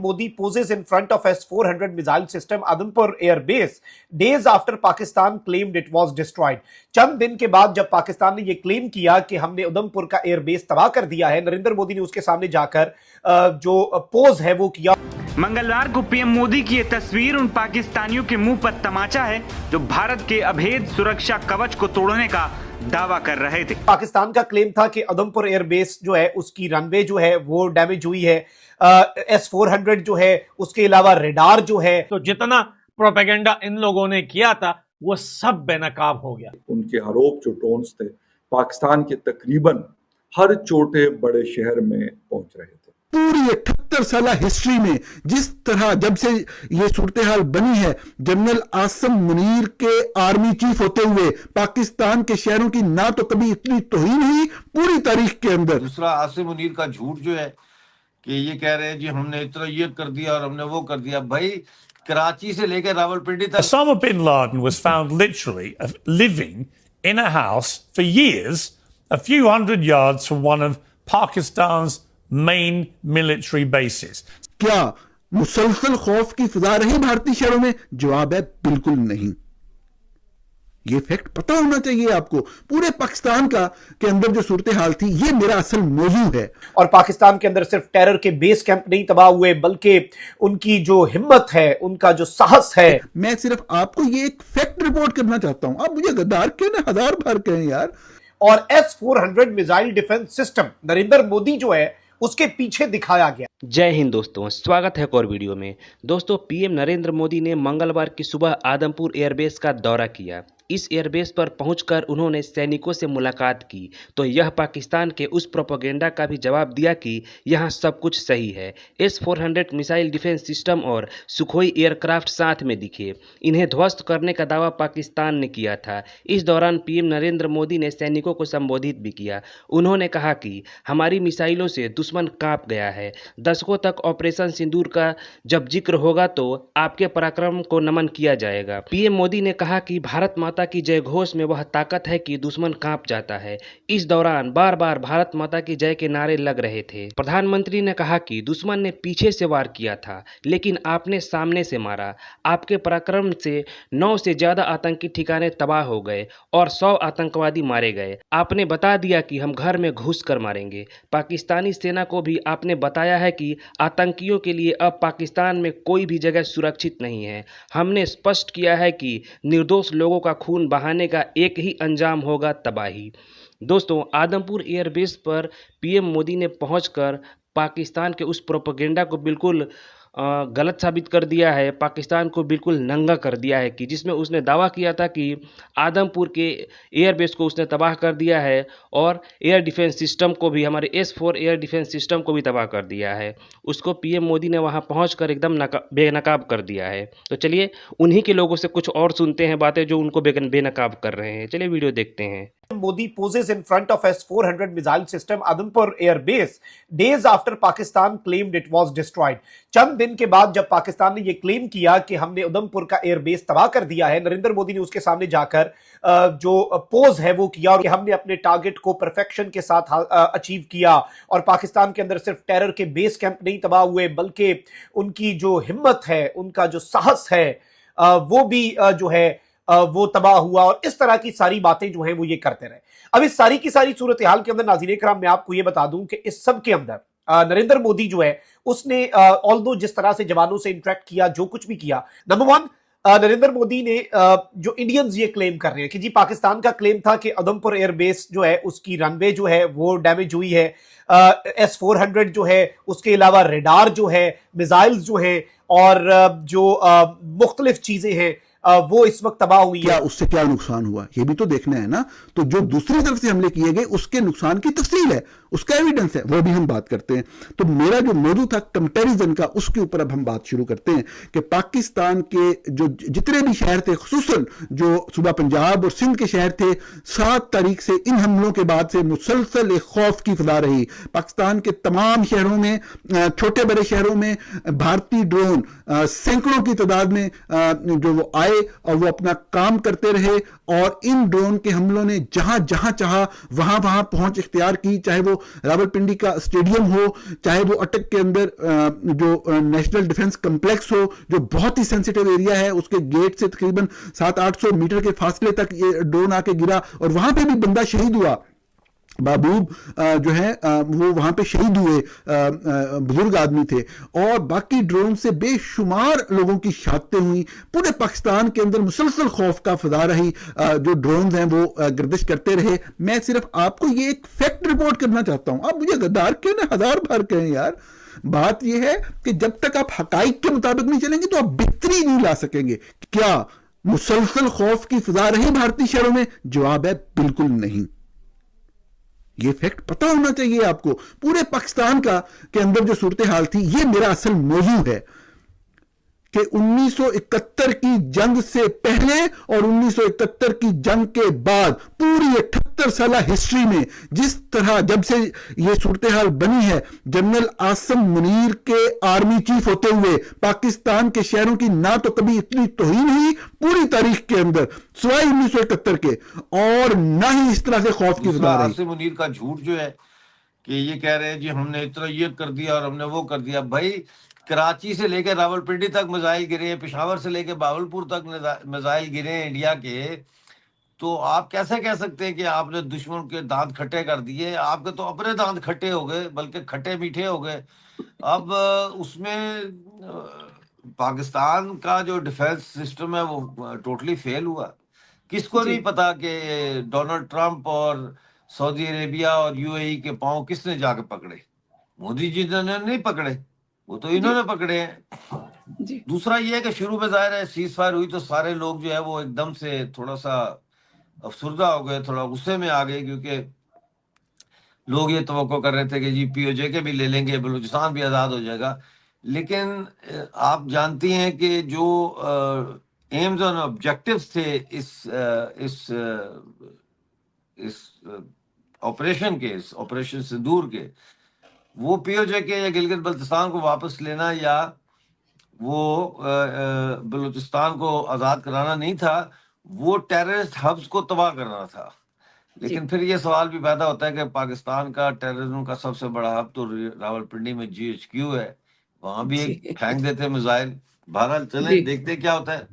Modi poses in front of S-400 missile system Adampur Air Base days after Pakistan claimed it was destroyed. चंद दिन के बाद जब पाकिस्तान ने यह क्लेम किया कि हमने उधमपुर का एयरबेस तबाह कर दिया है, नरेंद्र मोदी ने उसके सामने जाकर जो पोज है वो किया। मंगलवार को पीएम मोदी की यह तस्वीर उन पाकिस्तानियों के मुंह पर तमाचा है जो भारत के अभेद सुरक्षा कवच को तोड़ने का दावा कर रहे थे। पाकिस्तान का क्लेम था कि उधमपुर एयरबेस जो है उसकी रनवे जो है वो डैमेज हुई है, S-400 जो है उसके अलावा रेडार जो है। तो जितना प्रोपेगेंडा इन लोगों ने किया था वो सब बेनकाब हो गया। उनके आरोप जो टोन्स थे पाकिस्तान के तकरीबन हर छोटे बड़े शहर में पहुंच रहे थे। पूरी 78 साल हिस्ट्री में जिस तरह जब से ये सूरत हाल बनी है, जनरल आसिम मुनीर के आर्मी चीफ होते हुए पाकिस्तान के शहरों की ना तो कभी इतनी तौहीन हुई पूरी तारीख के अंदर। दूसरा, आसिम मुनीर का झूठ जो है कि ये कह रहे हैं जी हमने इतना ये कर दिया और हमने वो कर दिया। भाई कराची से लेकर रावलपिंडी तक। Osama bin Laden was found literally living in a house for years, a few hundred yards from one of Pakistan's main military bases. क्या मुसलसल खौफ की फिजा रही भारतीय शहरों में? जवाब है बिल्कुल नहीं। ये फैक्ट पता होना चाहिए आपको। पूरे पाकिस्तान का के अंदर जो सूरत हाल थी, ये मेरा असल मौजू है। और पाकिस्तान के अंदर सिर्फ टेरर के बेस कैंप नहीं तबाह हुए, बल्कि उनकी जो हिम्मत है, उनका जो साहस है। मैं सिर्फ आपको ये एक फैक्ट रिपोर्ट करना चाहता हूं। आप मुझे गद्दार कहने हजार बार कहें यार। और S-400 missile defence system Narendra Modi जो है उसके पीछे दिखाया गया। जय हिंद दोस्तों, स्वागत है एक और वीडियो में। दोस्तों, पीएम नरेंद्र मोदी ने मंगलवार की सुबह आदमपुर एयरबेस का दौरा किया। इस एयरबेस पर पहुंचकर उन्होंने सैनिकों से मुलाकात की तो यह पाकिस्तान के उस प्रोपेगेंडा का भी जवाब दिया कि यहां सब कुछ सही है। S-400 मिसाइल डिफेंस सिस्टम और सुखोई एयरक्राफ्ट साथ में दिखे। इन्हें ध्वस्त करने का दावा पाकिस्तान ने किया था। इस दौरान पीएम नरेंद्र मोदी ने सैनिकों को संबोधित भी किया। उन्होंने कहा कि हमारी मिसाइलों से दुश्मन कांप गया है। दशकों तक ऑपरेशन सिंदूर का जब जिक्र होगा तो आपके पराक्रम को नमन किया जाएगा। पीएम मोदी ने कहा कि भारत माता की जय घोष में वह ताकत है कि दुश्मन कांप जाता है। इस दौरान बार बार भारत माता की जय के नारे लग रहे थे। प्रधानमंत्री ने कहा कि दुश्मन ने पीछे से वार किया था लेकिन आपने सामने से मारा। आपके पराक्रम से 9 से ज्यादा आतंकी ठिकाने तबाह हो गए और 100 आतंकवादी मारे गए। आपने बता दिया कि हम घर में घुस कर मारेंगे। पाकिस्तानी सेना को भी आपने बताया है कि आतंकियों के लिए अब पाकिस्तान में कोई भी जगह सुरक्षित नहीं है। हमने स्पष्ट किया है कि निर्दोष लोगों का खून बहाने का एक ही अंजाम होगा, तबाही। दोस्तों, आदमपुर एयरबेस पर पीएम मोदी ने पहुंचकर पाकिस्तान के उस प्रोपेगेंडा को बिल्कुल गलत साबित कर दिया है। पाकिस्तान को बिल्कुल नंगा कर दिया है कि जिसमें उसने दावा किया था कि आदमपुर के एयरबेस को उसने तबाह कर दिया है और एयर डिफेंस सिस्टम को भी, हमारे S-4 एयर डिफेंस सिस्टम को भी तबाह कर दिया है। उसको पीएम मोदी ने वहां पहुंचकर एकदम बेनकाब कर दिया है। तो चलिए उन्हीं के लोगों से कुछ और सुनते हैं बातें जो उनको बेनकाब कर रहे हैं। चलिए वीडियो देखते हैं। Modi poses in front of S-400 missile system Adampur Air Base days after Pakistan claimed it was destroyed. चंद दिन के बाद जब पाकिस्तान ने यह क्लेम किया कि हमने उधमपुर का एयरबेस तबाह कर दिया है, नरेंद्र मोदी ने उसके सामने जाकर जो पोज है वो किया और कि हमने अपने टारगेट को परफेक्शन के साथ अचीव किया। और पाकिस्तान के अंदर सिर्फ टेरर के बेस कैंप नहीं तबाह हुए, बल्कि उनकी जो हिम्मत है, उनका जो साहस है, वो भी जो है वो तबाह हुआ। और इस तरह की सारी बातें जो हैं वो ये करते रहे। अब इस सारी की सारी सूरत हाल के अंदर नाज़रीन किराम मैं आपको ये बता दूं कि इस सब के अंदर नरेंद्र मोदी जो है उसने ऑल्दो जिस तरह से जवानों से इंटरेक्ट किया, जो कुछ भी किया, नंबर वन, नरेंद्र मोदी ने जो इंडियंस ये क्लेम कर रहे हैं कि जी पाकिस्तान का क्लेम था कि उधमपुर एयरबेस जो है उसकी रनवे जो है वो डैमेज हुई है, S-400 जो है उसके अलावा रेडार जो है, मिसाइल्स जो है और जो मुख्तलिफ चीजें हैं वो इस वक्त तबाह हुई क्या है। उससे क्या नुकसान हुआ ये भी तो देखना है ना। तो जो दूसरी तरफ से हमले किए गए उसके नुकसान की तफसील है, उसका एविडेंस है, वो भी हम बात करते हैं। तो मेरा जो मौजू था कंपैरिजन का, उसके ऊपर अब हम बात शुरू करते हैं कि पाकिस्तान के जो जितने भी शहर थे, खुसूसन जो सूबा पंजाब और सिंध के शहर थे, 7 तारीख से इन हमलों के बाद से मुसलसल एक खौफ की फिजा रही। पाकिस्तान के तमाम शहरों में, छोटे बड़े शहरों में भारतीय ड्रोन सैकड़ों की तादाद में जो वो आए आए और वो अपना काम करते रहे, और इन ड्रोन के हमलों ने जहां जहां चाहा वहां वहां पहुंच इख्तियार की, चाहे वो रावलपिंडी का स्टेडियम हो, चाहे वो अटक के अंदर जो नेशनल डिफेंस कॉम्प्लेक्स हो, जो बहुत ही सेंसिटिव एरिया है, उसके गेट से तकरीबन 700-800 मीटर के फासले तक ये ड्रोन आके गिरा और वहां पे भी बंदा शहीद हुआ। महबूब जो है वो वहां पे शहीद हुए, बुजुर्ग आदमी थे, और बाकी ड्रोन से बेशुमार लोगों की शहादतें हुई। पूरे पाकिस्तान के अंदर मुसलसल खौफ का फजा रही, जो ड्रोन हैं वो गर्दिश करते रहे। मैं सिर्फ आपको ये एक फैक्ट रिपोर्ट करना चाहता हूं। आप मुझे गद्दार क्यों ना 1000 बार कहें यार, बात यह है कि जब तक आप हकाइक के मुताबिक नहीं चलेंगे तो आप बेहतरी नहीं ला सकेंगे। क्या मुसलसल खौफ की फजा रही भारतीय शहरों में? जवाब है बिल्कुल नहीं। ये फैक्ट पता होना चाहिए आपको। पूरे पाकिस्तान के अंदर जो सूरत हाल थी, ये मेरा असल मौजू है कि 1971 की जंग से पहले और 1971 की जंग के बाद पूरी 78 साल हिस्ट्री में जिस तरह जब से ये सूरत हाल बनी है, जनरल आसिम मुनीर के आर्मी चीफ होते हुए पाकिस्तान के शहरों की ना तो कभी इतनी तौहीन हुई पूरी तारीख के अंदर सिवाय 1971 के, और ना ही इस तरह से खौफ की फजा रही। आसिम मुनीर का झूठ जो है कि ये कह रहे हैं जी हमने इतना ये कर दिया और हमने वो कर दिया। भाई कराची से लेकर रावलपिंडी तक मिसाइल गिरे हैं, पेशावर से लेकर बावलपुर तक मिसाइल गिरे हैं इंडिया के, तो आप कैसे कह सकते हैं कि आपने दुश्मन के दांत खट्टे कर दिए? आपके तो अपने दांत खट्टे हो गए, बल्कि खट्टे मीठे हो गए। अब उसमें पाकिस्तान का जो डिफेंस सिस्टम है वो टोटली फेल हुआ। किसको नहीं पता कि डोनाल्ड ट्रंप और सऊदी अरेबिया और यूएई के पांव किसने जाके पकड़े? मोदी जी ने नहीं पकड़े, वो तो इन्होंने पकड़े हैं। दूसरा ये है कि शुरू में जाहिर है सीज फायर हुई तो सारे लोग जो है वो एकदम से थोड़ा सा अफसुर्दा हो गए, थोड़ा गुस्से में आ गए, क्योंकि लोग ये तवक्को कर रहे थे कि जी पीओजे के भी ले लेंगे, बलूचिस्तान भी आजाद हो जाएगा। लेकिन आप जानती हैं कि जो एम्स और ऑब्जेक्टिव्स थे इस ऑपरेशन के, इस ऑपरेशन सिंदूर के, वो पीओजे के या गिलगित बल्तिस्तान को वापस लेना या वो बलूचिस्तान को आज़ाद कराना नहीं था, वो टेररिस्ट हब्स को तबाह करना था। लेकिन फिर ये सवाल भी पैदा होता है कि पाकिस्तान का टेररिज्म का सबसे बड़ा हब तो रावलपिंडी में GHQ है, वहां भी एक फेंक देते मिसाइल। बहरहाल चलें देखते क्या होता है।